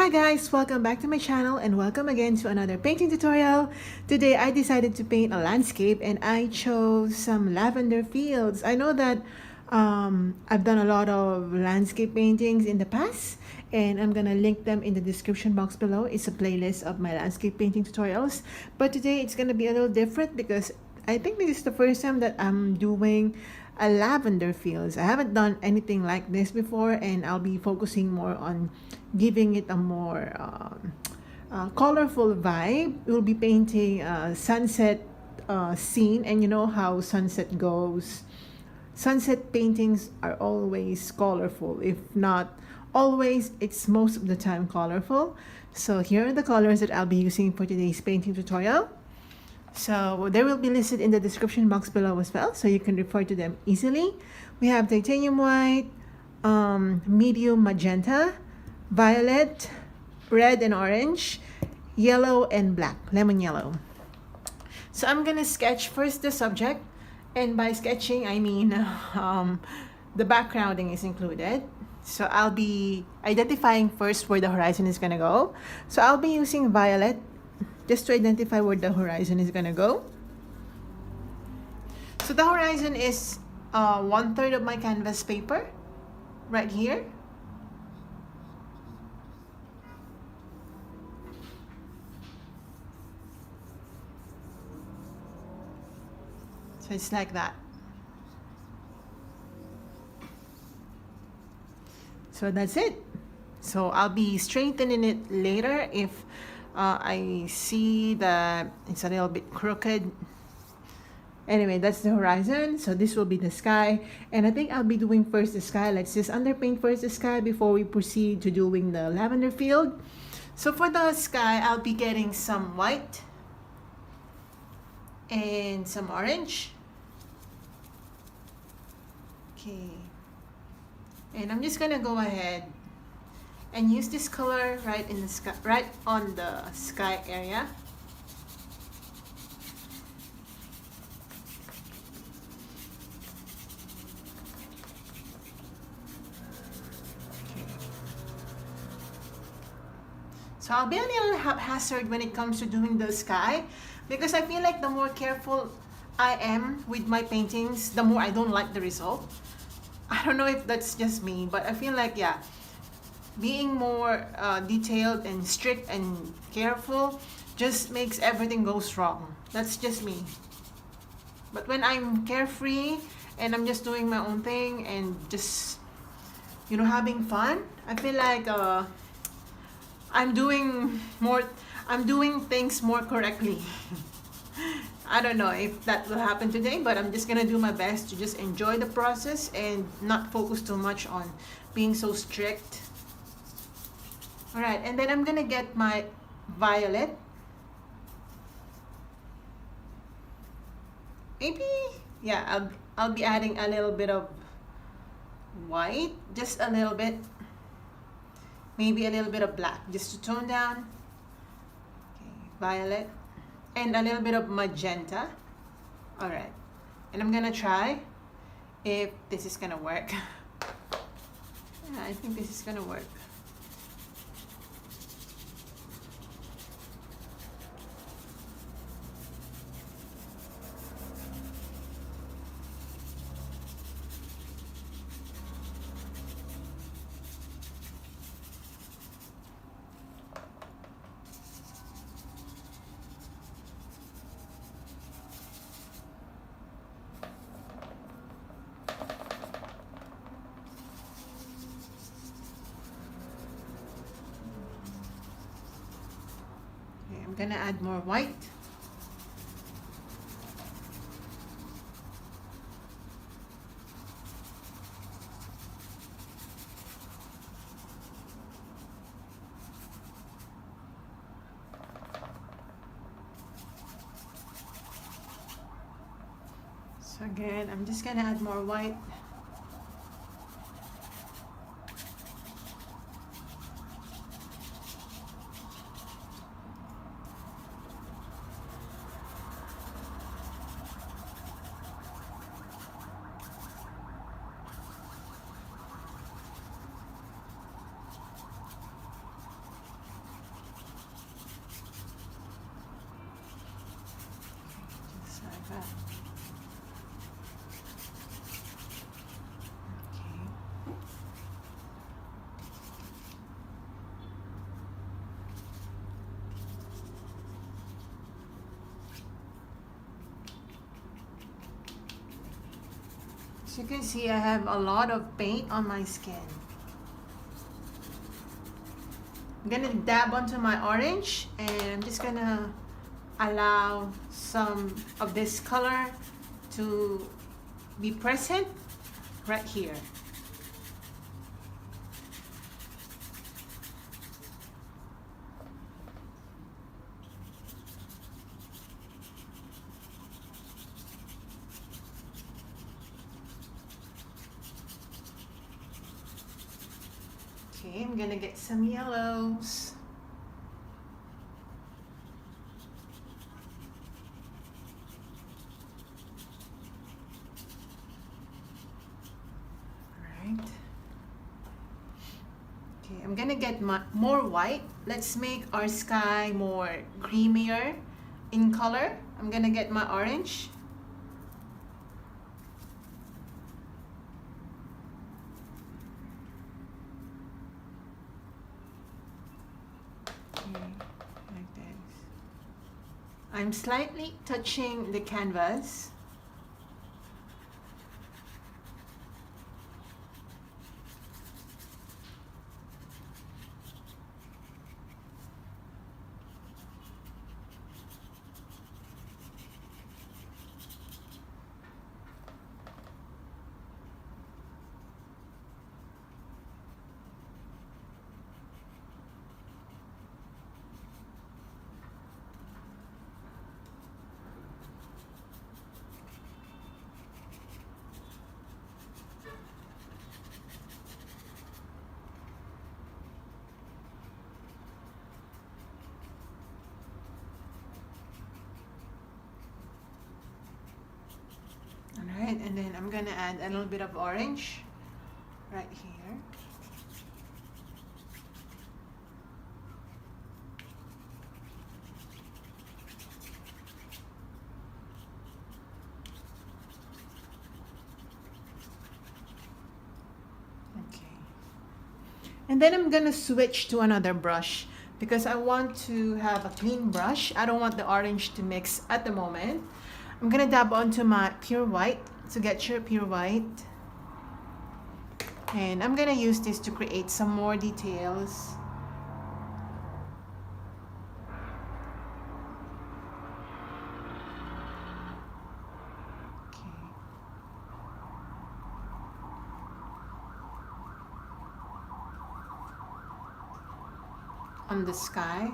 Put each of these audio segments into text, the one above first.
Hi guys, welcome back to my channel and welcome again to another painting tutorial. Today I decided to paint a landscape and I chose some lavender fields. I know that I've done a lot of landscape paintings in the past and I'm gonna link them in the description box below. It's a playlist of my landscape painting tutorials, but today it's gonna be a little different because I think this is the first time that I'm doing a lavender fields. I haven't done anything like this before and I'll be focusing more on giving it a more colorful vibe. We'll be painting a sunset scene, and you know how sunset goes. Sunset paintings are always colorful. If not always, it's most of the time colorful. So here are the colors that I'll be using for today's painting tutorial. So they will be listed in the description box below as well, so you can refer to them easily. We have titanium white, medium magenta, violet, red and orange, yellow and black, lemon yellow. So I'm gonna sketch first the subject, and by sketching I mean the backgrounding is included. So I'll be identifying first where the horizon is gonna go. So I'll be using violet just to identify where the horizon is gonna go. So the horizon is 1/3 of my canvas paper right here. So it's like that. So that's it. So I'll be straightening it later if I see that it's a little bit crooked. Anyway, that's the horizon. So this will be the sky. And I think I'll be doing first the sky. Let's just underpaint first the sky before we proceed to doing the lavender field. So for the sky, I'll be getting some white and some orange. Okay. And I'm just gonna go ahead and use this color right in the sky, right on the sky area. So I'll be a little haphazard when it comes to doing the sky, because I feel like the more careful I am with my paintings, the more I don't like the result. I don't know if that's just me, but I feel like, yeah, being more detailed and strict and careful just makes everything go wrong. That's just me. But when I'm carefree and I'm just doing my own thing and just, you know, having fun, I feel like I'm doing things more correctly. I don't know if that will happen today, but I'm just gonna do my best to just enjoy the process and not focus too much on being so strict. Alright, and then I'm gonna get my violet. Maybe, yeah, I'll be adding a little bit of white, just a little bit. Maybe a little bit of black, just to tone down. Okay, violet. And a little bit of magenta. Alright, and I'm gonna try if this is gonna work. Yeah, I think this is gonna work. I'm gonna add more white. So again, I'm just gonna add more white. As you can see, I have a lot of paint on my skin. I'm gonna dab onto my orange, and I'm just gonna allow some of this color to be present right here. Okay, I'm gonna get some yellows. Alright. Okay, I'm gonna get more white. Let's make our sky more creamier in color. I'm gonna get my orange. Like this. I'm slightly touching the canvas. Alright, and then I'm gonna add a little bit of orange right here. Okay. And then I'm gonna switch to another brush because I want to have a clean brush. I don't want the orange to mix at the moment. I'm gonna dab onto my pure white to get your pure white. And I'm gonna use this to create some more details. Okay. On the sky.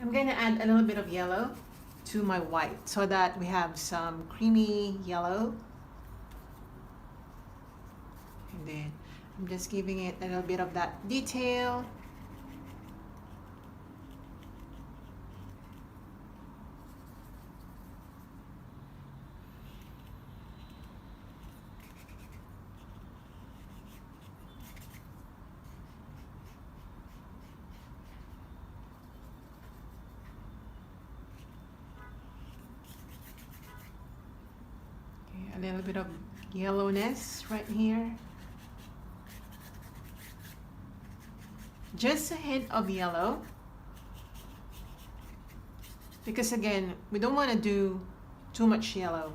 I'm gonna add a little bit of yellow to my white so that we have some creamy yellow. And then I'm just giving it a little bit of that detail. A little bit of yellowness right here. Just a hint of yellow. Because again, we don't want to do too much yellow.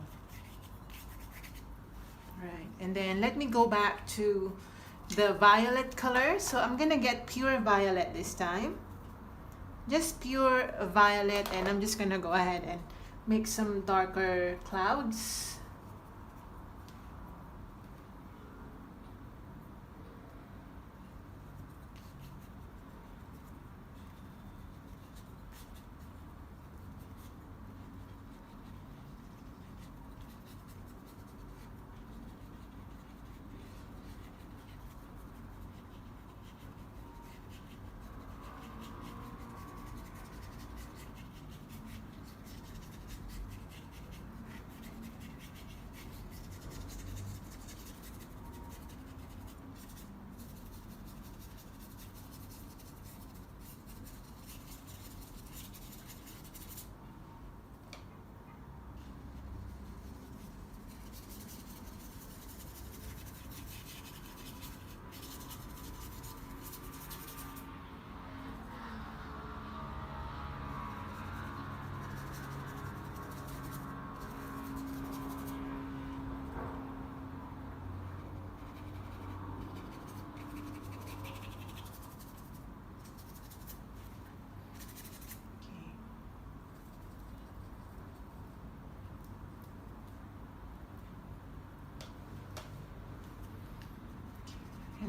Right, and then let me go back to the violet color. So I'm gonna get pure violet this time. Just pure violet, and I'm just gonna go ahead and make some darker clouds.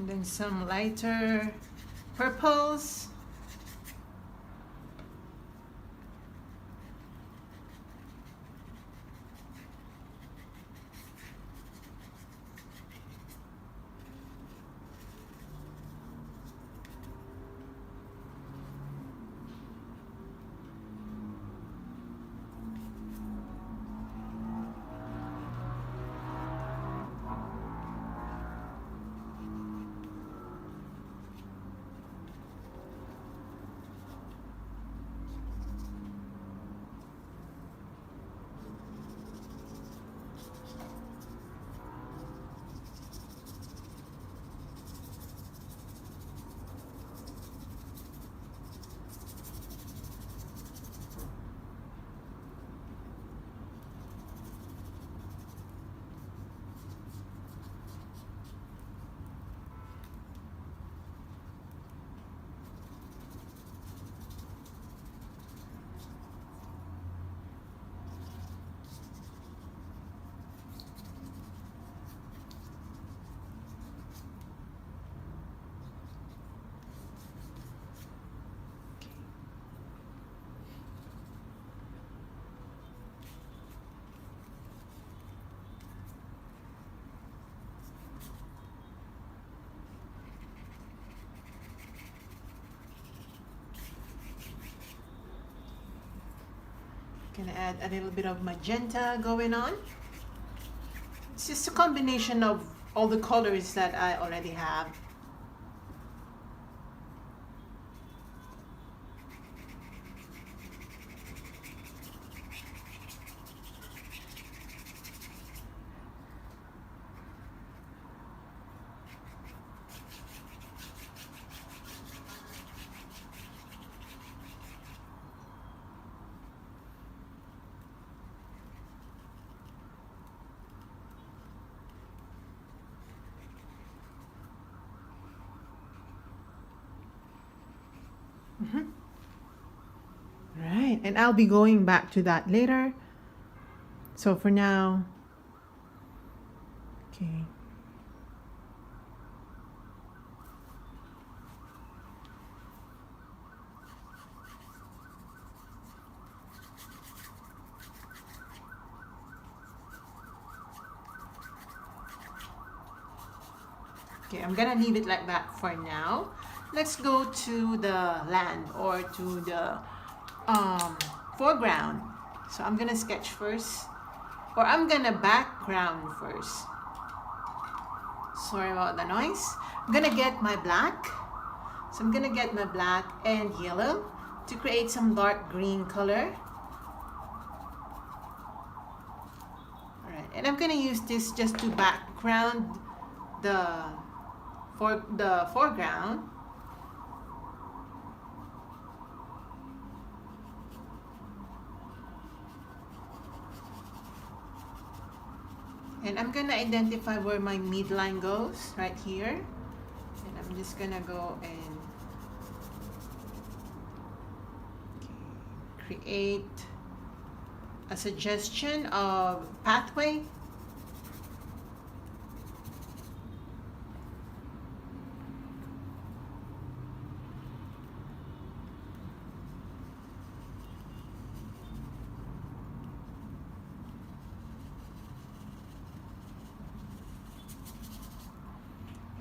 And then some lighter purples. Gonna add a little bit of magenta going on. It's just a combination of all the colors that I already have. Right, and I'll be going back to that later. So for now, okay. Okay, I'm gonna leave it like that for now. Let's go to the land or to the foreground. So I'm gonna sketch first, or I'm gonna background first. Sorry about the noise. I'm gonna get my black. So I'm gonna get my black and yellow to create some dark green color. Alright, and I'm gonna use this just to background the foreground. And I'm gonna identify where my midline goes, right here. And I'm just gonna go and create a suggestion of pathway.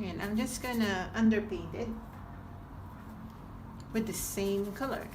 And I'm just gonna underpaint it with the same color.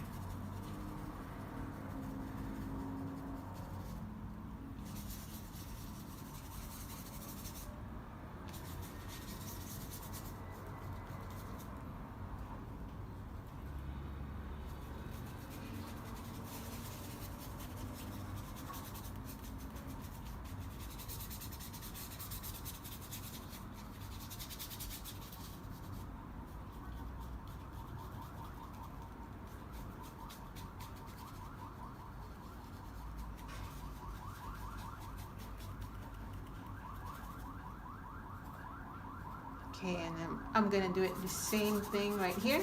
Okay, and I'm gonna do it the same thing right here.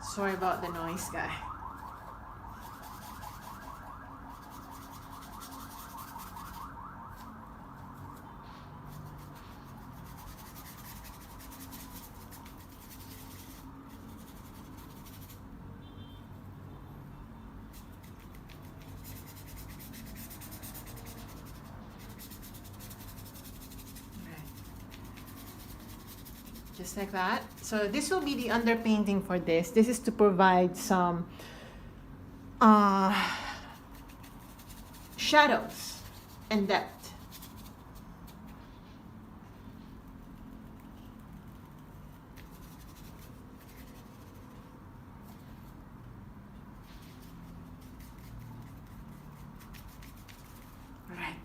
Sorry about the noise, guy. just like that. So this will be the underpainting for this. This is to provide some shadows and depth. Right.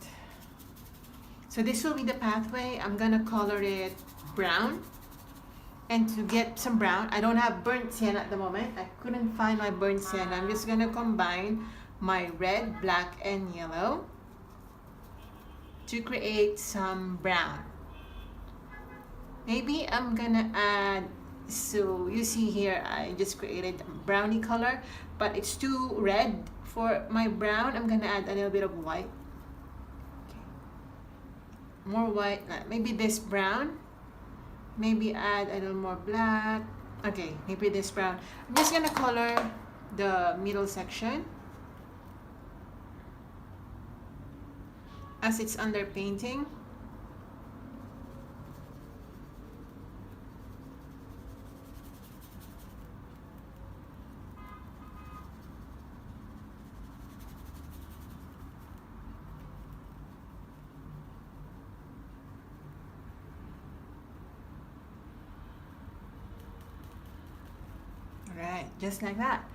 So this will be the pathway. I'm gonna color it brown. And to get some brown, I don't have burnt sienna at the moment. I couldn't find my burnt sienna. I'm just gonna combine my red, black, and yellow to create some brown. Maybe I'm gonna add, so you see here, I just created brownie color, but it's too red for my brown. I'm gonna add a little bit of white. Okay. More white, maybe this brown. Maybe add a little more black. Okay, maybe this brown. I'm just gonna color the middle section as it's underpainting. Right, just like that.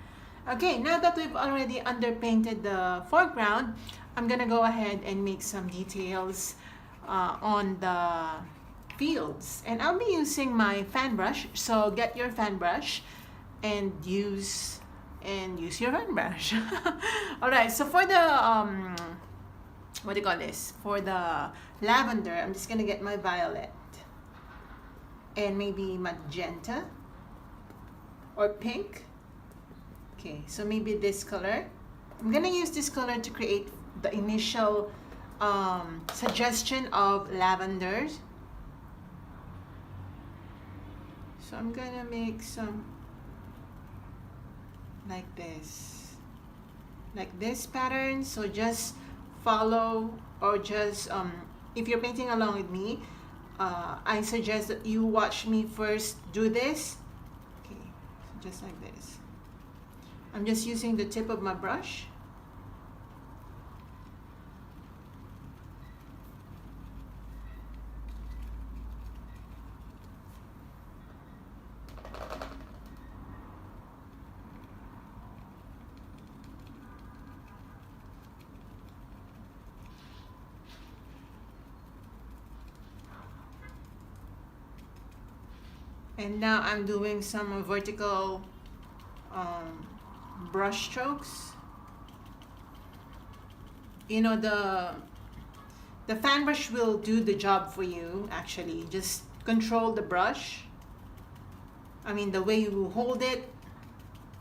Okay, now that we've already underpainted the foreground, I'm gonna go ahead and make some details on the fields. And I'll be using my fan brush, so get your fan brush and use your fan brush. Alright, so for the, what do you call this? For the lavender, I'm just gonna get my violet and maybe magenta or pink. Okay, so maybe this color. I'm gonna use this color to create the initial suggestion of lavenders. So I'm gonna make some like this pattern. So just follow, or just if you're painting along with me, I suggest that you watch me first do this. Just like this. I'm just using the tip of my brush. And now I'm doing some vertical brush strokes. You know, the fan brush will do the job for you actually. Just control the brush. I mean, the way you hold it,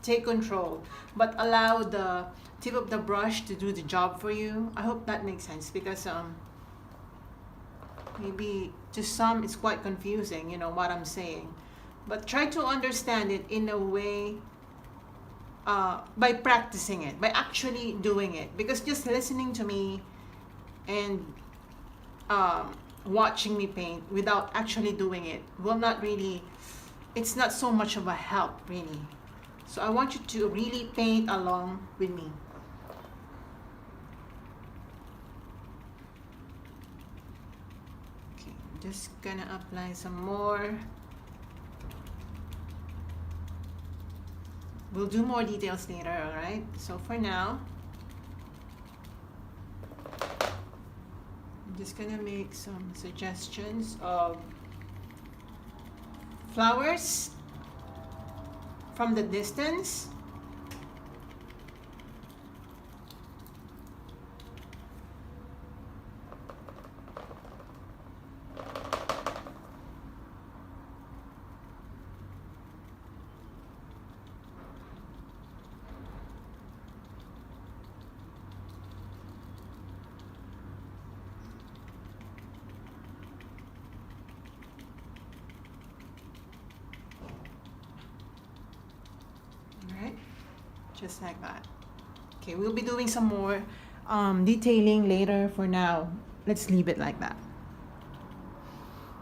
take control, but allow the tip of the brush to do the job for you. I hope that makes sense, because maybe to some it's quite confusing, you know, what I'm saying. But try to understand it in a way by practicing it, by actually doing it. Because just listening to me and watching me paint without actually doing it will not really, it's not so much of a help really. So I want you to really paint along with me. Okay, I'm just gonna apply some more. We'll do more details later, alright? So for now, I'm just gonna make some suggestions of flowers from the distance. Just like that. Okay, we'll be doing some more detailing later. For now, let's leave it like that.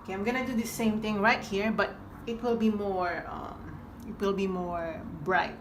Okay, I'm gonna do the same thing right here, but it will be more bright.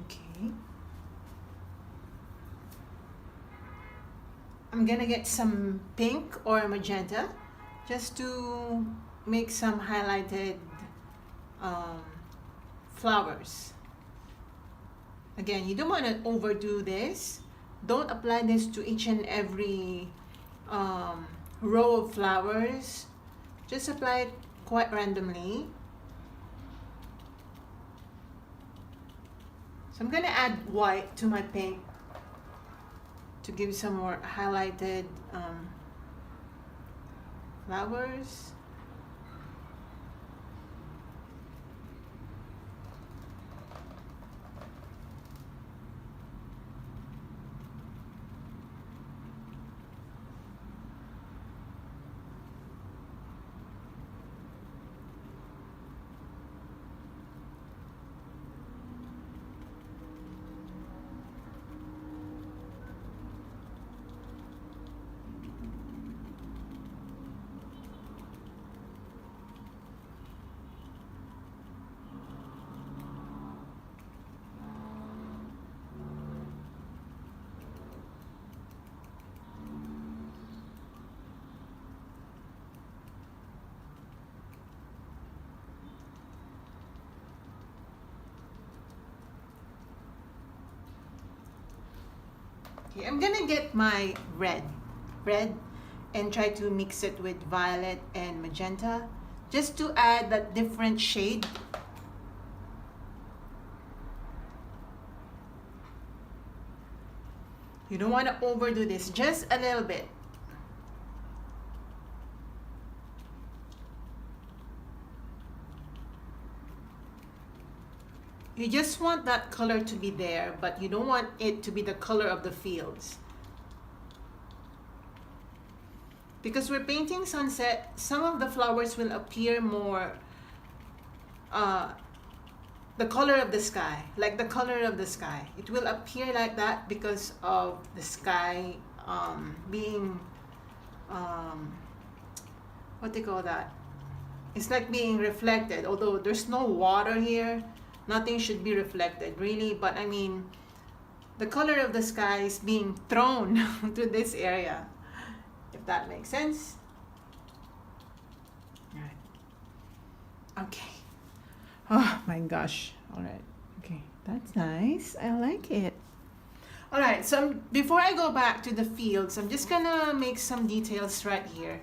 Okay. I'm gonna get some pink or magenta just to make some highlighted um, flowers. Again, you don't want to overdo this. Don't apply this to each and every row of flowers. Just apply it quite randomly. So I'm gonna add white to my pink to give some more highlighted flowers. Okay, I'm gonna get my red and try to mix it with violet and magenta just to add that different shade. You don't want to overdo this, just a little bit. You just want that color to be there, but you don't want it to be the color of the fields. Because we're painting sunset, some of the flowers will appear more the color of the sky, like the color of the sky. It will appear like that because of the sky being, what do you call that? It's like being reflected, although there's no water here. Nothing should be reflected, really, but I mean, the color of the sky is being thrown to this area, if that makes sense. All right. Okay. Oh my gosh. All right. Okay, that's nice. I like it. All right, so before I go back to the fields, I'm just gonna make some details right here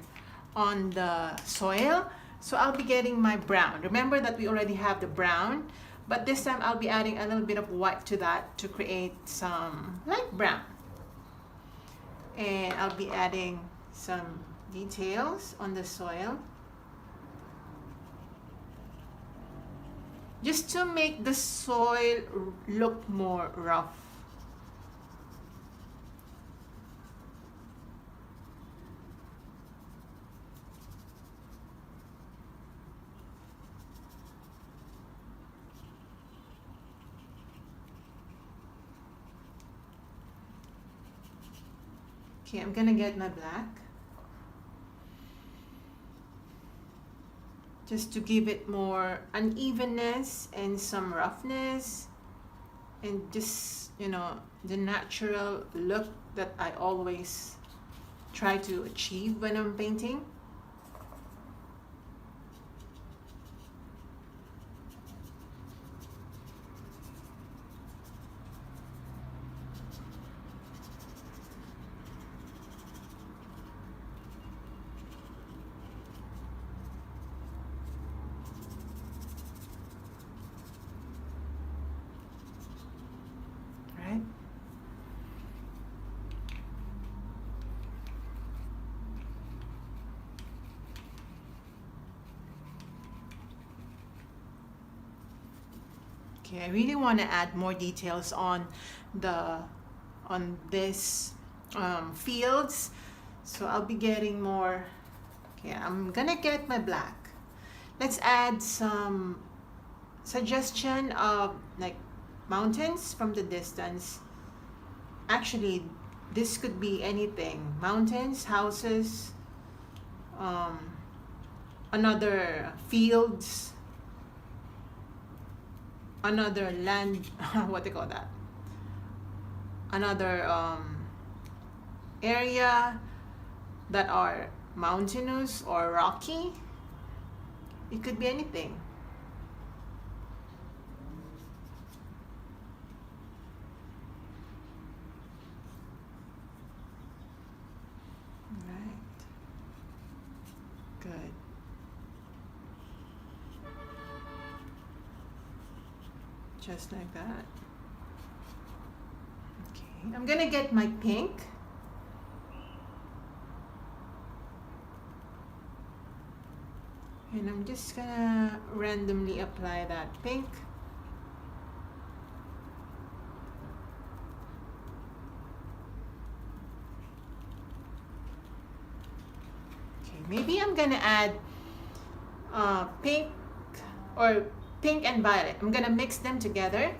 on the soil. So I'll be getting my brown. Remember that we already have the brown, but this time I'll be adding a little bit of white to that to create some light brown. And I'll be adding some details on the soil, just to make the soil look more rough. Okay, I'm gonna get my black just to give it more unevenness and some roughness, and just, you know, the natural look that I always try to achieve when I'm painting. Okay, I really want to add more details on this fields, so I'll be getting more. Okay, I'm gonna get my black. Let's add some suggestion of like mountains from the distance. Actually, this could be anything: mountains, houses, another fields, another land, what they call that, another area that are mountainous or rocky. It could be anything. Right. Good. Just like that. Okay, I'm gonna get my pink. And I'm just gonna randomly apply that pink. Okay, maybe I'm gonna add pink or pink and violet. I'm gonna mix them together.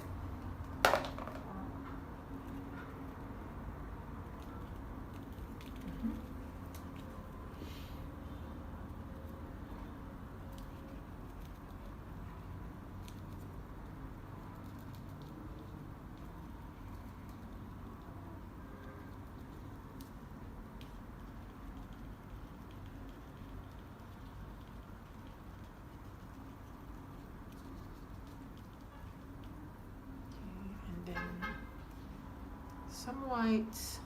Some whites.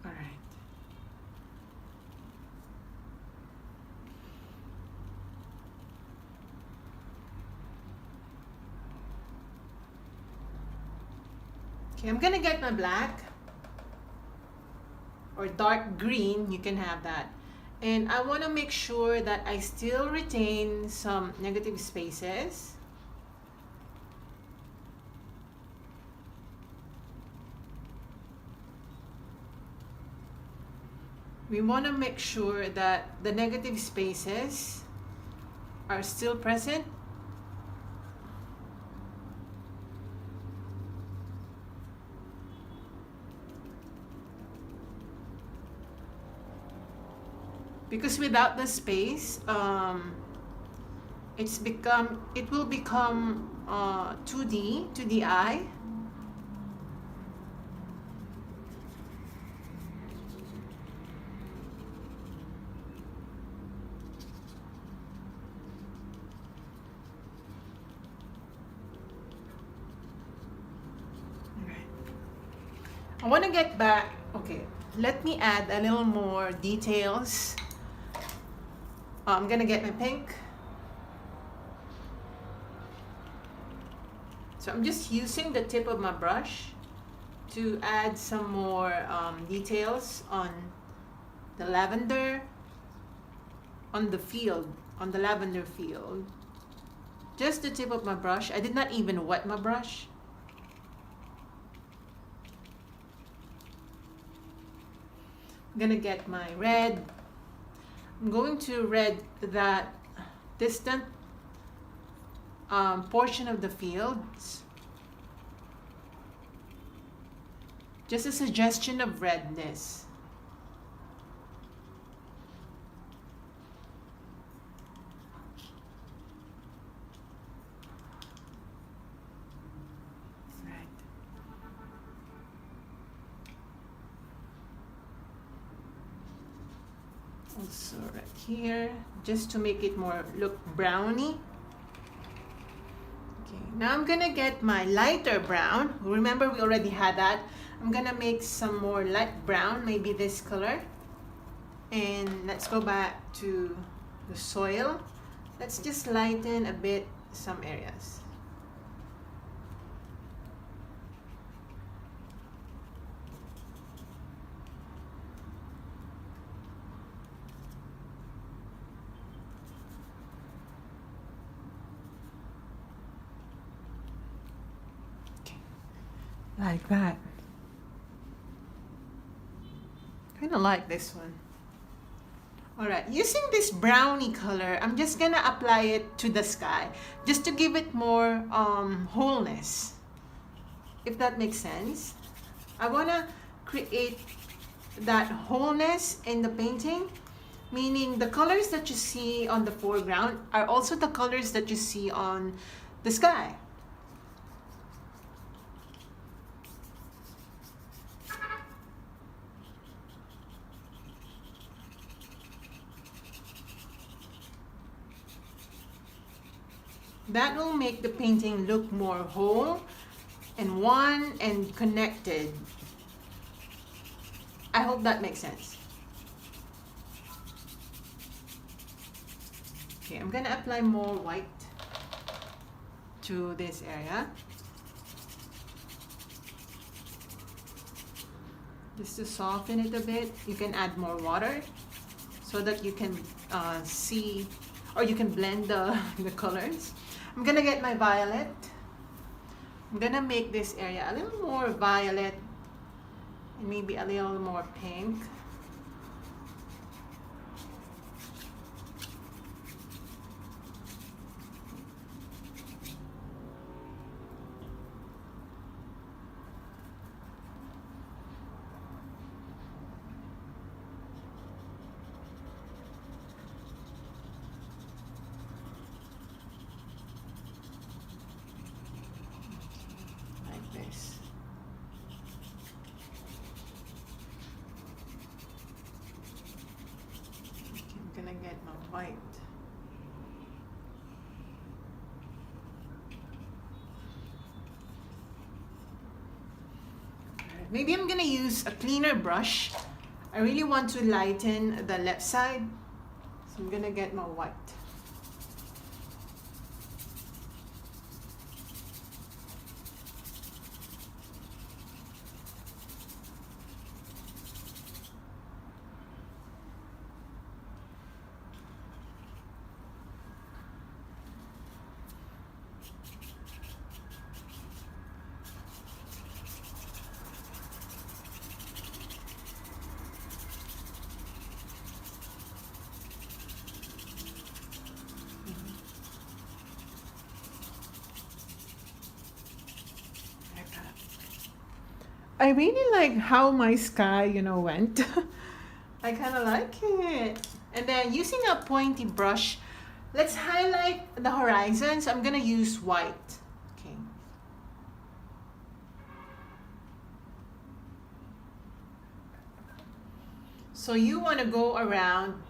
All right. Okay, I'm gonna get my black or dark green, you can have that. And I want to make sure that I still retain some negative spaces. We want to make sure that the negative spaces are still present. Because without the space, it will become 2D to the eye. I want to get back. Okay, let me add a little more details. I'm gonna get my pink. So I'm just using the tip of my brush to add some more details on the lavender, on the field, on the lavender field. Just the tip of my brush. I did not even wet my brush. I'm gonna get my red. I'm going to red that distant portion of the fields. Just a suggestion of redness. Also right here, just to make it more look browny. Okay, now I'm gonna get my lighter brown. Remember, we already had that. I'm gonna make some more light brown, maybe this color. And let's go back to the soil. Let's just lighten a bit some areas. Like that. Kind of like this one. Alright, using this browny color, I'm just gonna apply it to the sky just to give it more wholeness, if that makes sense. I wanna create that wholeness in the painting, meaning the colors that you see on the foreground are also the colors that you see on the sky. That will make the painting look more whole and one and connected. I hope that makes sense. Okay, I'm gonna apply more white to this area. Just to soften it a bit. You can add more water so that you can see, or you can blend the colors. I'm gonna get my violet. I'm gonna make this area a little more violet and maybe a little more pink. I'm gonna get my white. Maybe I'm gonna use a cleaner brush. I really want to lighten the left side, so I'm gonna get my white. I really like how my sky, went. I kind of like it. And then using a pointy brush, let's highlight the horizon. So I'm gonna use white. Okay. So you want to go around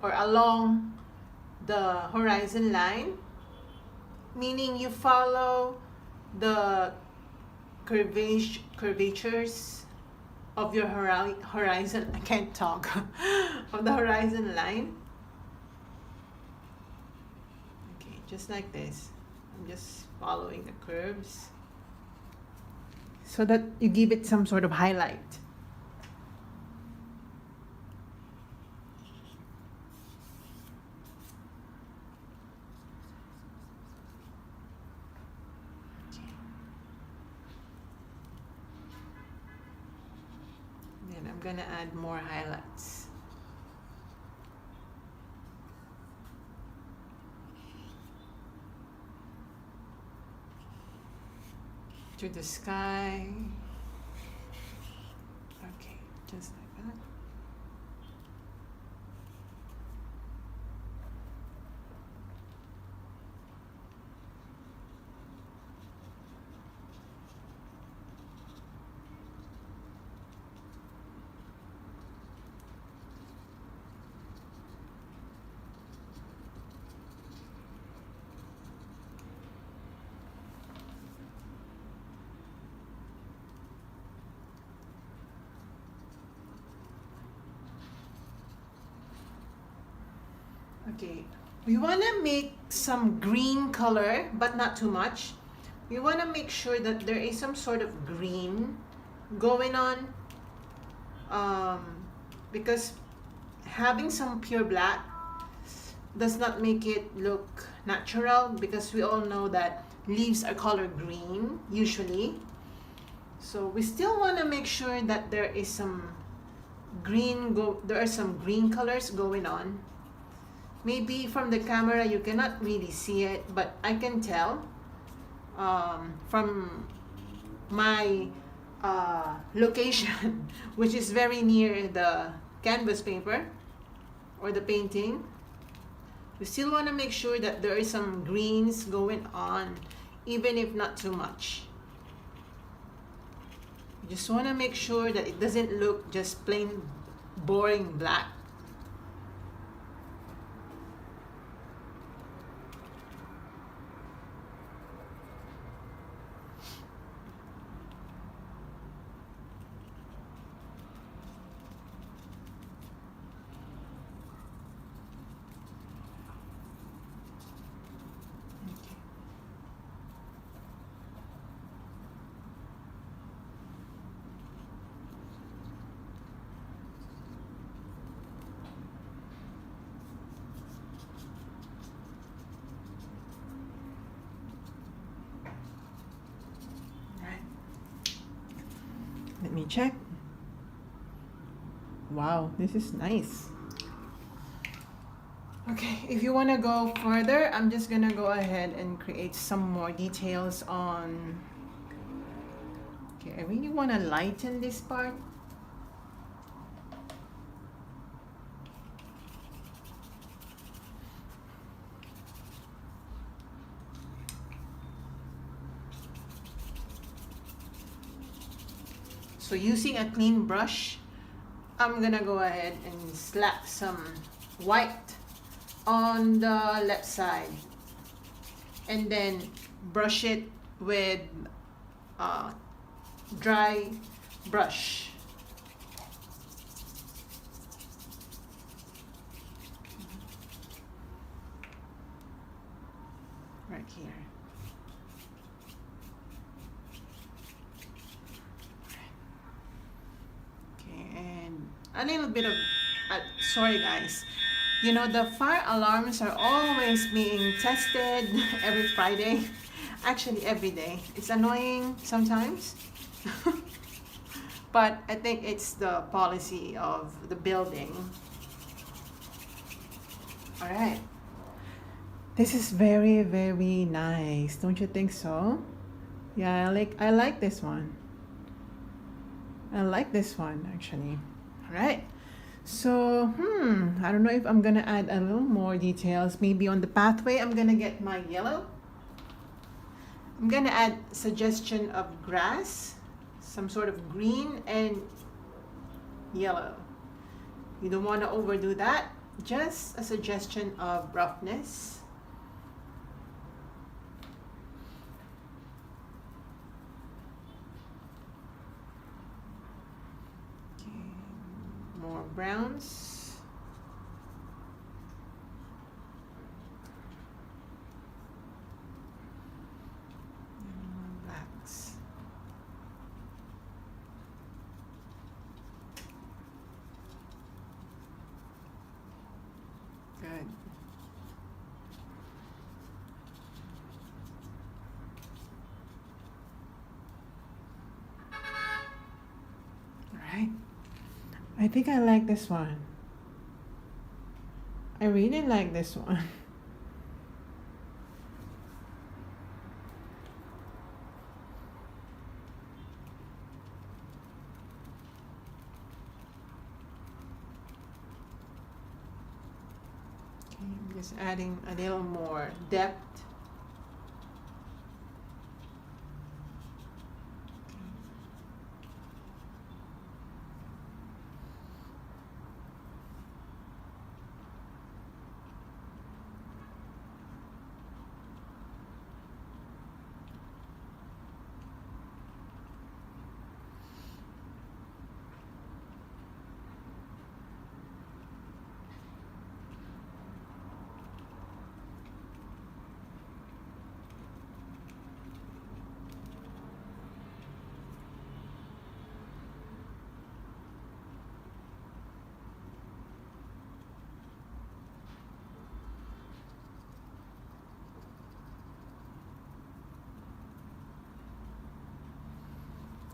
or along the horizon line, meaning you follow the curvatures of your horizon. I can't talk. Of the horizon line. Okay, just like this. I'm just following the curves so that you give it some sort of highlight. And I'm gonna add more highlights. To the sky. Okay, just like that. Okay, we want to make some green color, but not too much. We want to make sure that there is some sort of green going on, because having some pure black does not make it look natural, because we all know that leaves are color green usually. So we still want to make sure that there is some there are some green colors going on. Maybe from the camera you cannot really see it, but I can tell from my location, which is very near the canvas paper or the painting. We still want to make sure that there is some greens going on, even if not too much. You just want to make sure that it doesn't look just plain boring black. Let me check. Wow, this is nice. Okay, if you want to go further, I'm just gonna go ahead and create some more details on. Okay, I really want to lighten this part. So using a clean brush, I'm gonna go ahead and slap some white on the left side and then brush it with dry brush. Right here. A little bit of sorry guys, you know, the fire alarms are always being tested every Friday, actually every day. It's annoying sometimes but I think it's the policy of the building. All right, this is very, very nice, don't you think so? Yeah, I like this one. I like this one actually. Right, so I don't know if I'm gonna add a little more details. Maybe on the pathway I'm gonna get my yellow. I'm gonna add suggestion of grass, some sort of green and yellow. You don't want to overdo that, just a suggestion of roughness. browns. And blacks. Good. Alright. I think I like this one. I really like this one. Okay, I'm just adding a little more depth.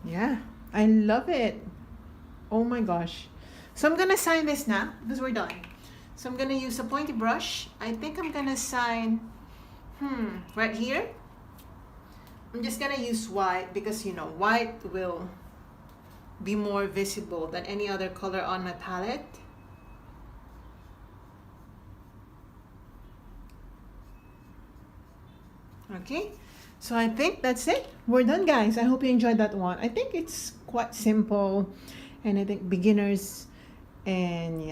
Yeah, I love it. Oh my gosh. So I'm gonna sign this now because we're done. So I'm gonna use a pointy brush. I think I'm gonna sign, right here. I'm just gonna use white because you know, white will be more visible than any other color on my palette. Okay, so I think that's it. We're done, guys. I hope you enjoyed that one. I think it's quite simple, and I think beginners and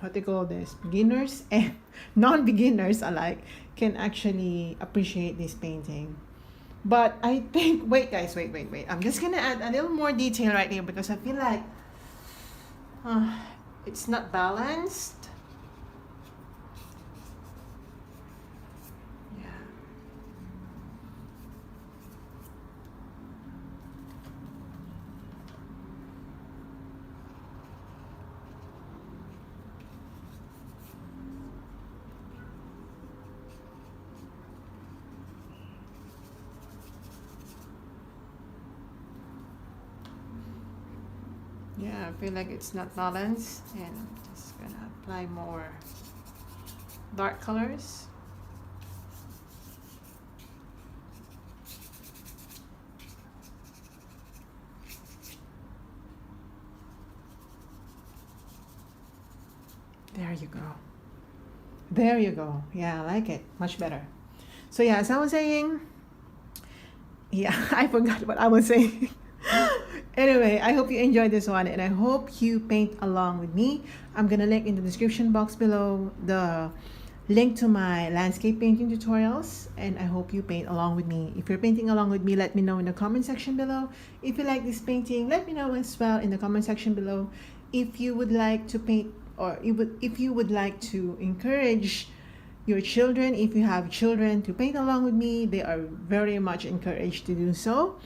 what they call this, beginners and non-beginners alike can actually appreciate this painting. But I think, wait guys, wait. I'm just gonna add a little more detail right here because I feel like it's not balanced. Yeah, I feel like it's not balanced, and I'm just gonna apply more dark colors. There you go. There you go. Yeah, I like it. Much better. So yeah, as I was saying, yeah, I forgot what I was saying. Anyway, I hope you enjoyed this one, and I hope you paint along with me. I'm gonna link in the description box below the link to my landscape painting tutorials, and I hope you paint along with me. If you're painting along with me, let me know in the comment section below. If you like this painting, let me know as well in the comment section below. If you would like to paint, or if you would like to encourage your children, if you have children, to paint along with me, they are very much encouraged to do so.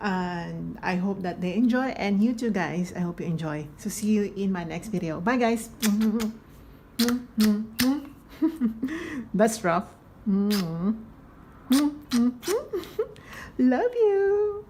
And I hope that they enjoy, and you too guys, I hope you enjoy. So see you in my next video. Bye guys. That's rough. Love you.